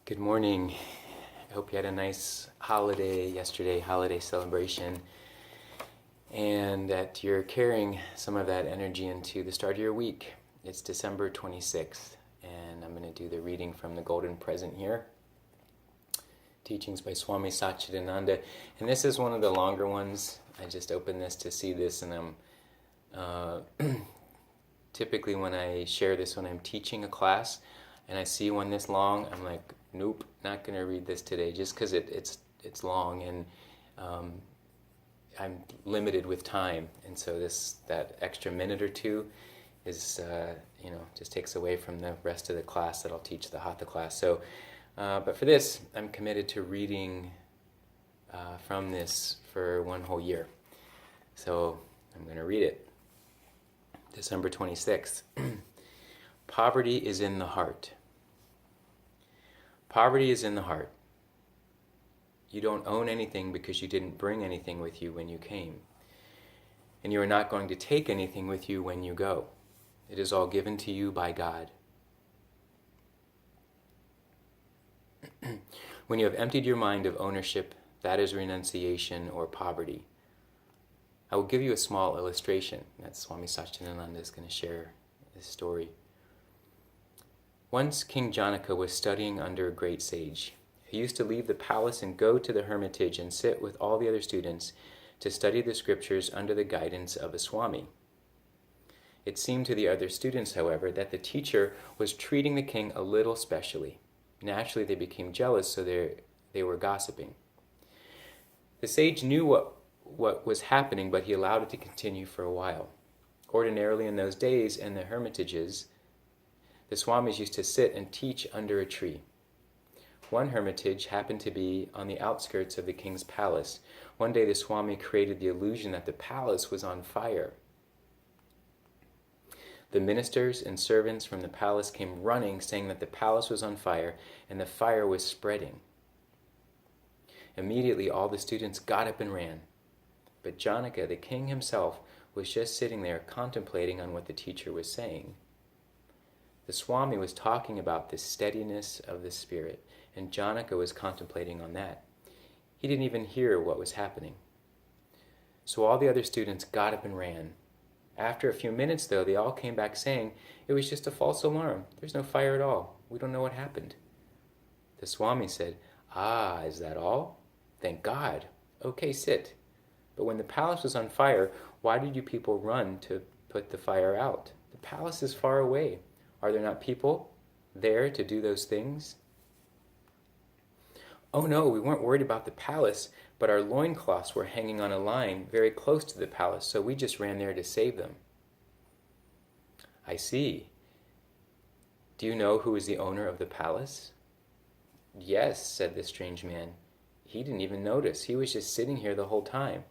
Good morning. I hope you had a nice holiday yesterday, holiday celebration, and that you're carrying some of that energy into the start of your week. It's December 26th, and I'm going to do the reading from the Golden Present here. Teachings by Swami Satchidananda. And this is one of the longer ones. I just opened this to see this, and I'm typically when I share this when I'm teaching a class, and I see one this long, I'm like, nope, not going to read this today, just because it's long, and I'm limited with time, and so that extra minute or two is just takes away from the rest of the class that I'll teach, the Hatha class. So, but for this, I'm committed to reading from this for one whole year. So I'm going to read it. December 26th. Poverty is in the heart. Poverty is in the heart. You don't own anything because you didn't bring anything with you when you came. And you are not going to take anything with you when you go. It is all given to you by God. When you have emptied your mind of ownership, that is renunciation or poverty. I will give you a small illustration. That's Swami Satchidananda is going to share this story. Once King Janaka was studying under a great sage. He used to leave the palace and go to the hermitage and sit with all the other students to study the scriptures under the guidance of a swami. It seemed to the other students, however, that the teacher was treating the king a little specially. Naturally, they became jealous, so they were gossiping. The sage knew what was happening, but he allowed it to continue for a while. Ordinarily, in those days, in the hermitages, the swamis used to sit and teach under a tree. One hermitage happened to be on the outskirts of the king's palace. One day the swami created the illusion that the palace was on fire. The ministers and servants from the palace came running, saying that the palace was on fire and the fire was spreading. Immediately all the students got up and ran. But Janaka, the king himself, was just sitting there contemplating on what the teacher was saying. The swami was talking about the steadiness of the spirit, and Janaka was contemplating on that. He didn't even hear what was happening. So all the other students got up and ran. After a few minutes, though, they all came back saying, "It was just a false alarm. There's no fire at all. We don't know what happened." The swami said, "Ah, is that all? Thank God. Okay, sit. But when the palace was on fire, why did you people run to put the fire out? The palace is far away. Are there not people there to do those things?" "Oh no, we weren't worried about the palace, but our loincloths were hanging on a line very close to the palace, so we just ran there to save them." "I see. Do you know who is the owner of the palace?" "Yes," said the strange man. "He didn't even notice. He was just sitting here the whole time."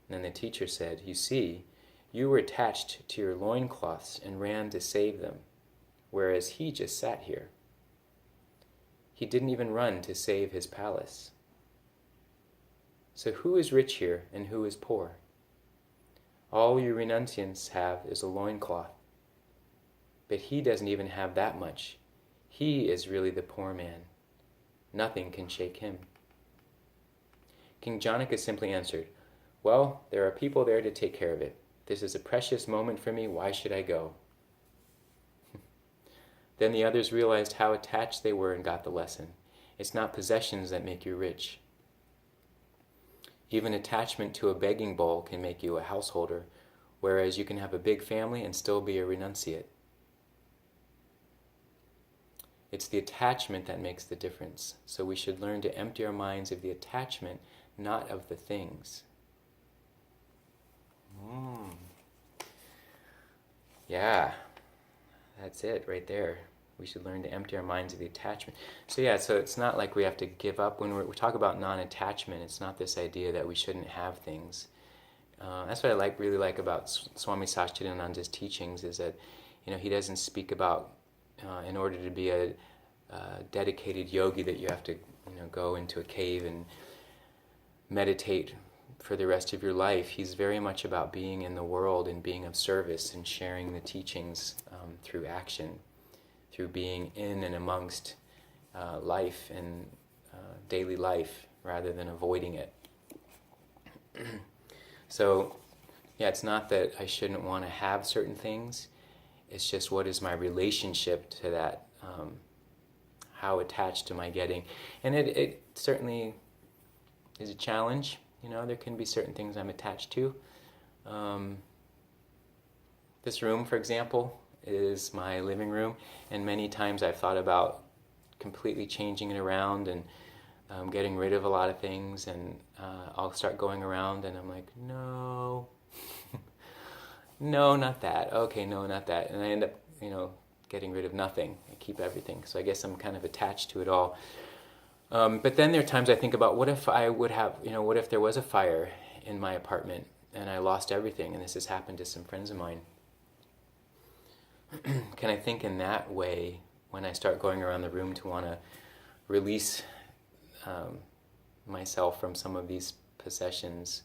And then the teacher said, "You see, you were attached to your loincloths and ran to save them, whereas he just sat here. He didn't even run to save his palace. So who is rich here and who is poor? All you renunciants have is a loincloth. But he doesn't even have that much. He is really the poor man. Nothing can shake him." King Janaka simply answered, "Well, there are people there to take care of it. This is a precious moment for me. Why should I go?" Then the others realized how attached they were and got the lesson. It's not possessions that make you rich. Even attachment to a begging bowl can make you a householder, whereas you can have a big family and still be a renunciate. It's the attachment that makes the difference. So we should learn to empty our minds of the attachment, not of the things. Yeah, that's it right there. We should learn to empty our minds of the attachment. So it's not like we have to give up. When we talk about non-attachment, it's not this idea that we shouldn't have things. That's what I really like about Swami Satchidananda's teachings, is that he doesn't speak about in order to be a dedicated yogi that you have to go into a cave and meditate for the rest of your life. He's very much about being in the world and being of service and sharing the teachings through action, through being in and amongst life and daily life rather than avoiding it. So, yeah, it's not that I shouldn't want to have certain things. It's just, what is my relationship to that? How attached am I getting? And it certainly is a challenge. There can be certain things I'm attached to. This room, for example, is my living room, and many times I've thought about completely changing it around and getting rid of a lot of things, and I'll start going around and I'm like, no, no, not that. Okay, no, not that. And I end up, getting rid of nothing. I keep everything. So I guess I'm kind of attached to it all. But then there are times I think about, what if I would have, what if there was a fire in my apartment and I lost everything? And this has happened to some friends of mine. Can I think in that way when I start going around the room to want to release myself from some of these possessions?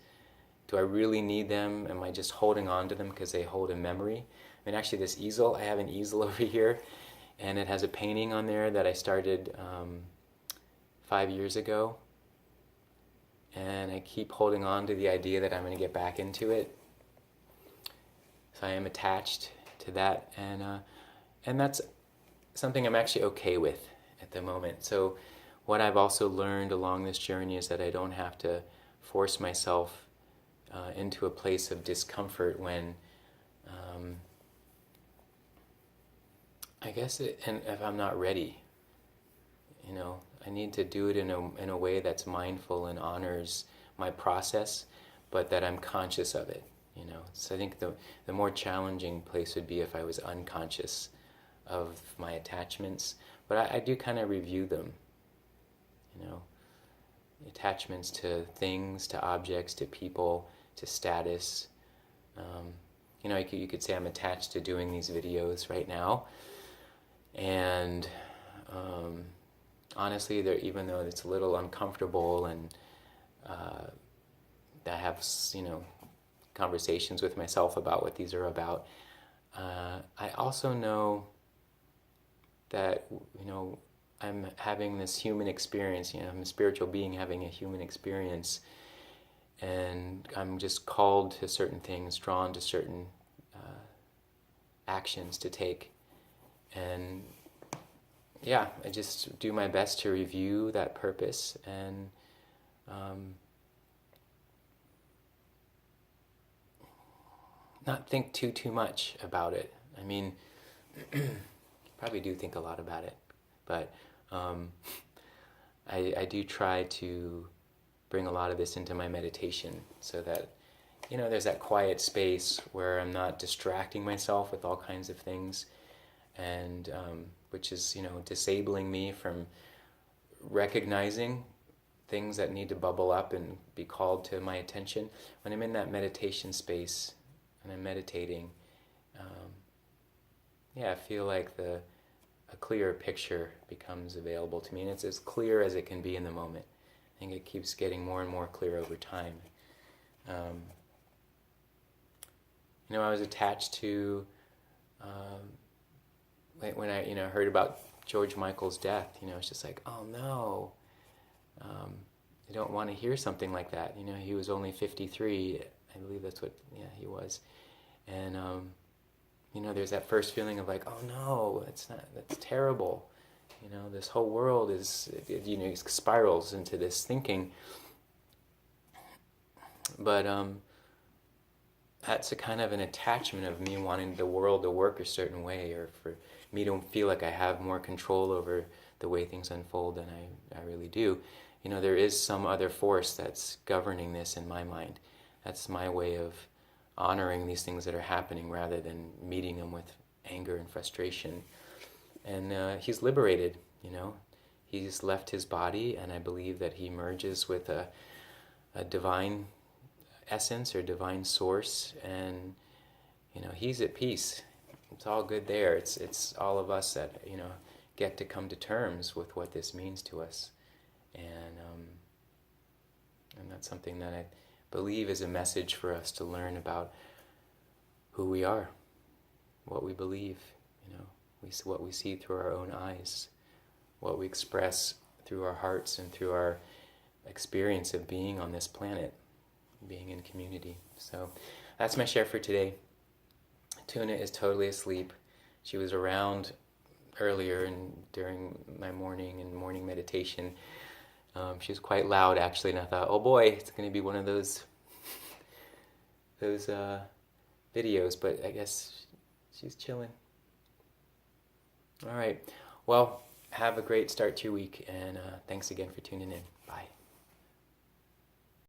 Do I really need them? Am I just holding on to them because they hold a memory? I mean, actually, this easel, I have an easel over here, and it has a painting on there that I started 5 years ago. And I keep holding on to the idea that I'm going to get back into it. So I am attached to that, and that's something I'm actually okay with at the moment. So what I've also learned along this journey is that I don't have to force myself into a place of discomfort when I guess and if I'm not ready. I need to do it in a way that's mindful and honors my process, but that I'm conscious of it. So I think the more challenging place would be if I was unconscious of my attachments, but I do kind of review them. Attachments to things, to objects, to people, to status. You could say I'm attached to doing these videos right now, and honestly, even though it's a little uncomfortable, and I have conversations with myself about what these are about, I also know that I'm having this human experience. I'm a spiritual being having a human experience, and I'm just called to certain things, drawn to certain actions to take. And yeah, I just do my best to review that purpose and not think too much about it. I mean, probably do think a lot about it, but I do try to bring a lot of this into my meditation, so that there's that quiet space where I'm not distracting myself with all kinds of things, and which is disabling me from recognizing things that need to bubble up and be called to my attention. When I'm in that meditation space and I'm meditating, I feel like a clearer picture becomes available to me, and it's as clear as it can be in the moment. I think it keeps getting more and more clear over time. I was attached to when I heard about George Michael's death. It's just like, oh no, I don't want to hear something like that. He was only 53. I believe that's what he was, and there's that first feeling of like, oh no, that's terrible. This whole world is, it spirals into this thinking. But that's a kind of an attachment of me wanting the world to work a certain way, or for me to feel like I have more control over the way things unfold than I really do. There is some other force that's governing this in my mind. That's my way of honoring these things that are happening rather than meeting them with anger and frustration. And he's liberated, He's left his body, and I believe that he merges with a divine essence or divine source, and he's at peace. It's all good there. It's all of us that get to come to terms with what this means to us, and that's something that I believe is a message for us to learn about who we are, what we believe, what we see through our own eyes. what we express through our hearts and through our experience of being on this planet, being in community. So that's my share for today. Tuna is totally asleep. She was around earlier and during my morning meditation. She was quite loud actually, and I thought, oh boy, it's going to be one of those videos, but I guess she's chilling. All right. Well, have a great start to your week, and thanks again for tuning in.